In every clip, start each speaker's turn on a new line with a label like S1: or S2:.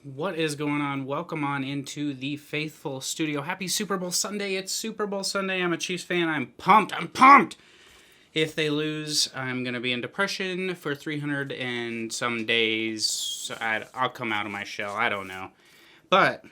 S1: What is going on? Welcome on into the Faithful Studio. Happy Super Bowl Sunday. It's Super Bowl Sunday. I'm a Chiefs fan. I'm pumped. I'm pumped. If they lose, I'm going to be in depression for 300 and some days. So I'll come out of my shell. I don't know. But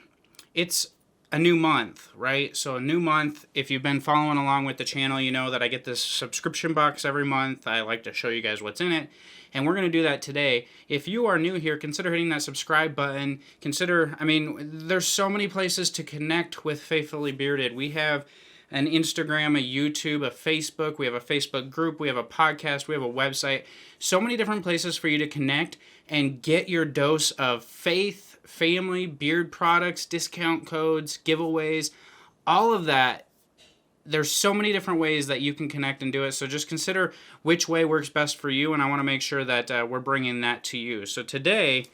S1: it's a new month, right? So a new month. If you've been following along with the channel, you know that I get this subscription box every month. I like to show you guys what's in it. And we're going to do that today. If you are new here, consider hitting that subscribe button. There's so many places to connect with Faithfully Bearded. We have an Instagram, a YouTube, a Facebook. We have a Facebook group. We have a podcast. We have a website. So many different places for you to connect and get your dose of faith, family, beard products, discount codes, giveaways, all of that. There's so many different ways that you can connect and do it. So just consider which way works best for you, and I want to make sure that we're bringing that to you. So today,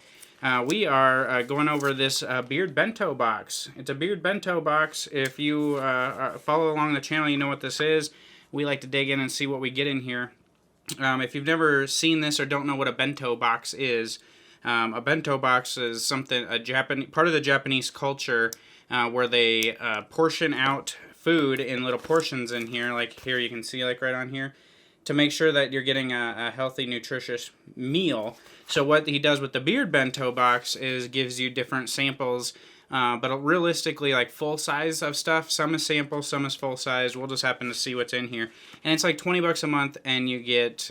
S1: we are going over this beard bento box. It's a beard bento box. If you follow along the channel, you know what this is. We like to dig in and see what we get in here. If you've never seen this or don't know what a bento box is, a bento box is part of the Japanese culture where they portion out food in little portions in here, like here you can see, like right on here, to make sure that you're getting a healthy, nutritious meal. So what he does with the beard bento box is gives you different samples, but realistically, like full size of stuff. Some is sample, some is full size. We'll just happen to see what's in here, and it's like $20 a month, and you get,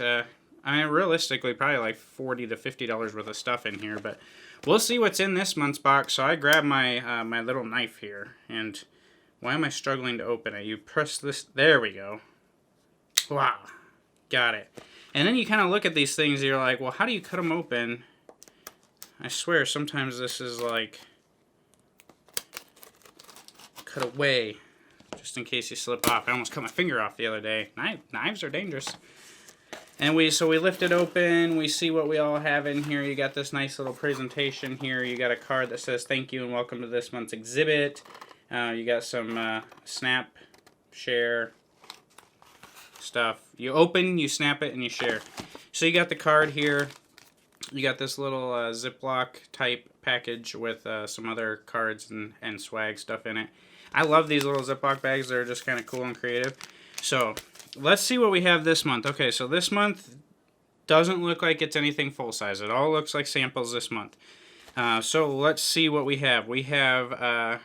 S1: realistically, probably like $40 to $50 worth of stuff in here. But we'll see what's in this month's box. So I grabbed my my little knife here, and why am I struggling to open it? You press this. There we go. Wow. Got it. And then you kind of look at these things and you're like, well, how do you cut them open? I swear sometimes this is like cut away just in case you slip off. I almost cut my finger off the other day. Knives are dangerous. And we lift it open. We see what we all have in here. You got this nice little presentation here. You got a card that says thank you and welcome to this month's exhibit. You got some snap, share stuff. You open, you snap it, and you share. So you got the card here. You got this little Ziploc type package with some other cards and swag stuff in it. I love these little Ziploc bags. They're just kind of cool and creative. So let's see what we have this month. Okay, so this month doesn't look like it's anything full size. It all looks like samples this month. So let's see what we have. We have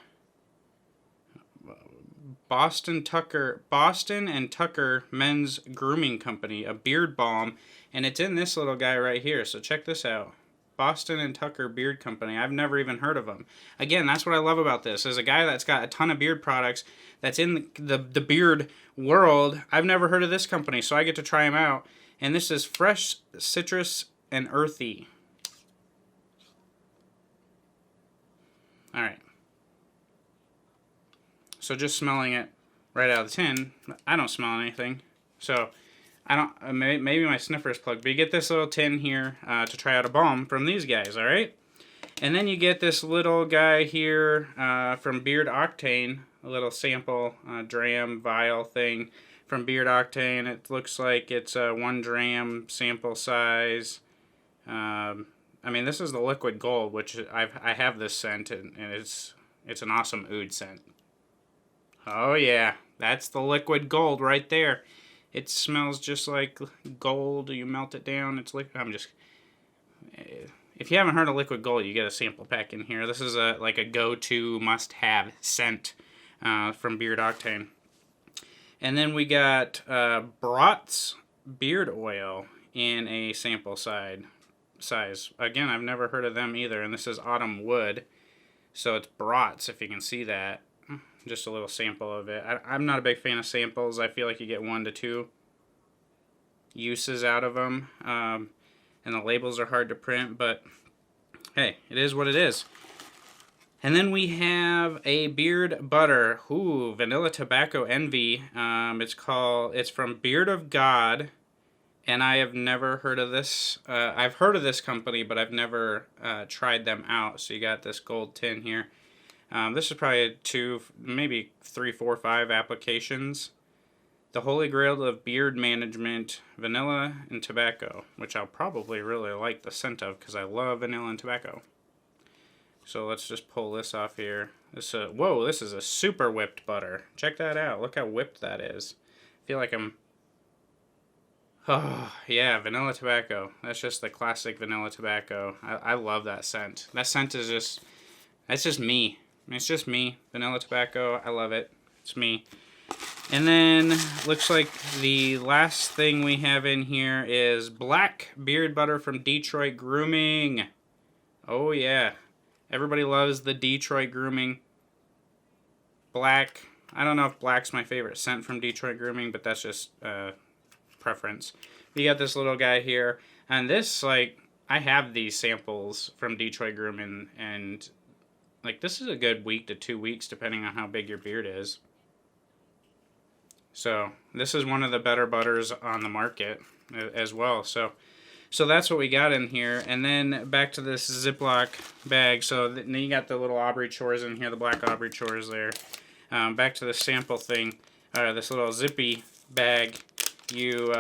S1: Boston and Tucker Men's Grooming Company, a beard balm, and it's in this little guy right here. So check this out. Boston and Tucker Beard Company. I've never even heard of them. Again, that's what I love about this. As a guy that's got a ton of beard products, that's in the beard world, I've never heard of this company, so I get to try them out. And this is fresh, citrus, and earthy. All right. So just smelling it right out of the tin, I don't smell anything. So I don't. Maybe my sniffer is plugged. But you get this little tin here to try out a balm from these guys. All right. And then you get this little guy here from Beard Octane, a little sample dram vial thing from Beard Octane. It looks like it's a 1 dram sample size. This is the liquid gold, which I have this scent, and it's an awesome oud scent. Oh yeah, that's the liquid gold right there. It smells just like gold. You melt it down, it's liquid. If you haven't heard of liquid gold, you get a sample pack in here. This is like a go-to must-have scent from Beard Octane. And then we got Brats Beard Oil in a sample size. Again, I've never heard of them either, and this is Autumn Wood. So it's Brats, if you can see that. Just a little sample of it. I'm not a big fan of samples. I feel like you get 1 to 2 uses out of them. And the labels are hard to print, but hey, it is what it is. And then we have a beard butter. Ooh, Vanilla Tobacco Envy. It's from Beard of God, and I have never heard of this. I've heard of this company, but I've never tried them out. So you got this gold tin here. This is probably 2, maybe 3, 4, 5 applications. The Holy Grail of Beard Management, Vanilla and Tobacco, which I'll probably really like the scent of because I love vanilla and tobacco. So let's just pull this off here. Whoa, this is a super whipped butter. Check that out. Look how whipped that is. I feel like I'm... Oh, yeah, vanilla tobacco. That's just the classic vanilla tobacco. I love that scent. That scent is just... That's just me. It's just me. Vanilla tobacco. I love it. It's me. And then, looks like the last thing we have in here is black beard butter from Detroit Grooming. Oh, yeah. Everybody loves the Detroit Grooming. Black. I don't know if black's my favorite scent from Detroit Grooming, but that's just preference. You got this little guy here. And this, like, I have these samples from Detroit Grooming, and, like, this is a good week to 2 weeks, depending on how big your beard is. So this is one of the better butters on the market as well. So that's what we got in here. And then back to this Ziploc bag. So then you got the little Aubrey Chores in here, the black Aubrey Chores there. Back to the sample thing, this little zippy bag. You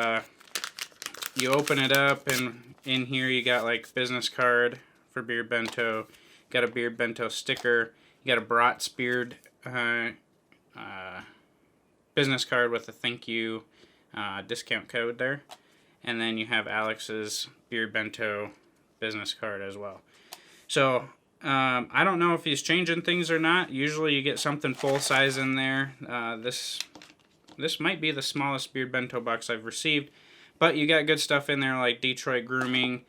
S1: open it up, and in here you got like business card for Beard Bento. You got a Beard Bento sticker. You got a Brats Beard business card with a thank you discount code there, and then you have Alex's Beard Bento business card as well. So I don't know if he's changing things or not. Usually you get something full size in there. This might be the smallest Beard Bento box I've received, but you got good stuff in there like Detroit Grooming,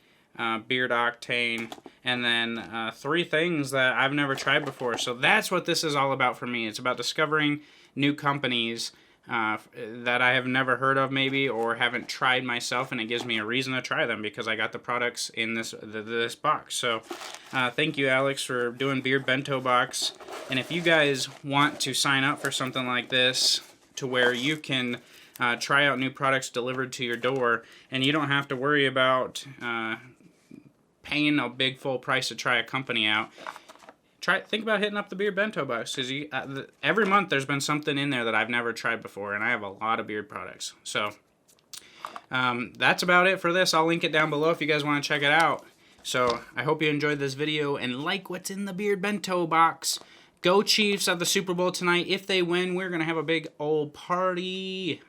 S1: Beard Octane, and then 3 things that I've never tried before. So that's what this is all about for me. It's about discovering new companies that I have never heard of maybe, or haven't tried myself, and it gives me a reason to try them because I got the products in this box. So thank you, Alex, for doing Beard Bento box. And if you guys want to sign up for something like this to where you can try out new products delivered to your door, and you don't have to worry about paying a big full price to try a company out, think about hitting up the Beard Bento box, because every month there's been something in there that I've never tried before, and I have a lot of beard products. So that's about it for this. I'll link it down below if you guys want to check it out. So I hope you enjoyed this video and like what's in the Beard Bento box. Go Chiefs at the Super Bowl tonight. If they win, we're going to have a big old party.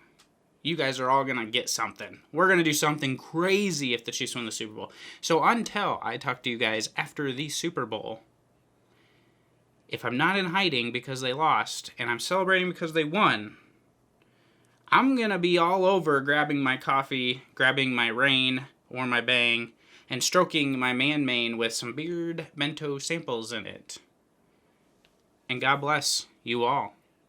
S1: You guys are all going to get something. We're going to do something crazy if the Chiefs win the Super Bowl. So until I talk to you guys after the Super Bowl, if I'm not in hiding because they lost, and I'm celebrating because they won, I'm going to be all over grabbing my coffee, grabbing my Reign or my Bang, and stroking my man mane with some Beard Bento samples in it. And God bless you all.